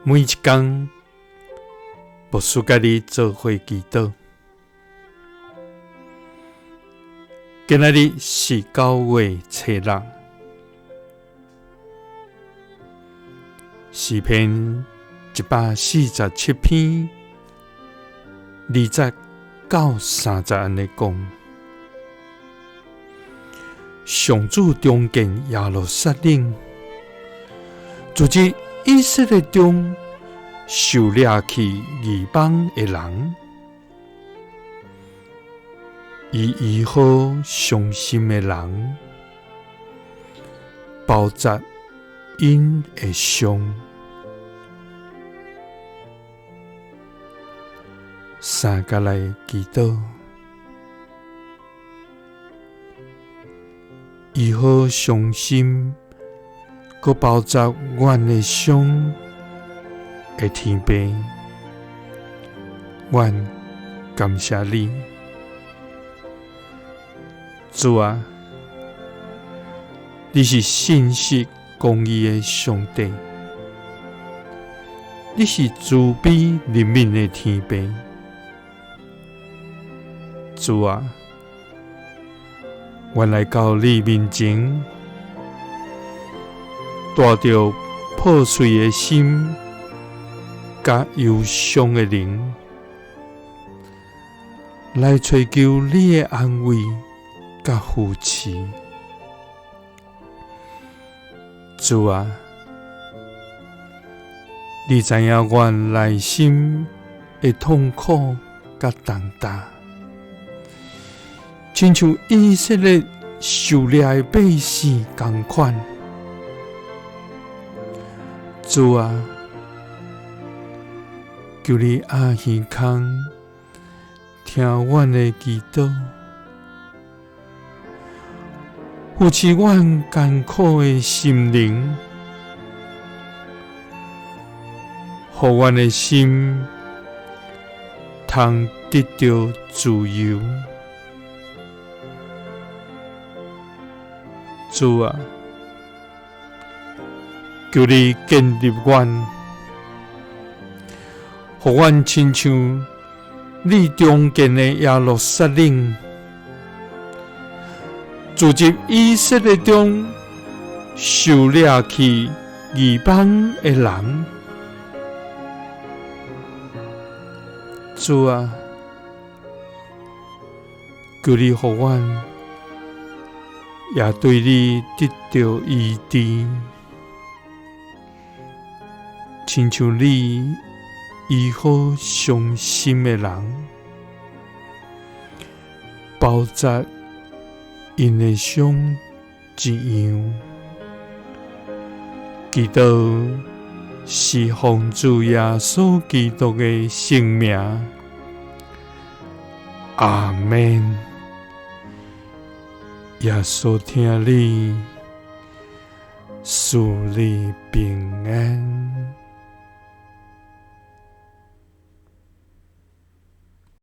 每一天，牧师甲你做伙祈祷。今仔日是9月初6，诗篇147篇20到30安尼讲：上主重建耶路撒冷，阻止以色列中受掠去异邦的人，伊医好伤心的人，包扎因的伤。三甲来祈祷，医好伤心，佮包扎阮的伤的天父，阮感谢你，主啊，你是信实公义的上帝，你是慈悲怜悯的天父，主啊，阮来到你面前，带着破碎的心，甲忧伤的灵，来追求你的安慰甲扶持。主啊，你知影阮内心的痛苦甲重担，亲像以色列受掠的百姓同款。主啊，求你阿耳空听阮的祈祷，扶持阮艰苦的心灵，互阮的心通得到自由。主啊，求你建立阮，互阮亲像你重建的耶路撒冷，阻止以色列中受掠去异邦的人。主啊，求你互阮也对你得到医治，亲像你医好伤心的人，包扎因的伤一样。祈祷是奉主耶稣基督的圣名，阿们。耶稣听你，赐你平安。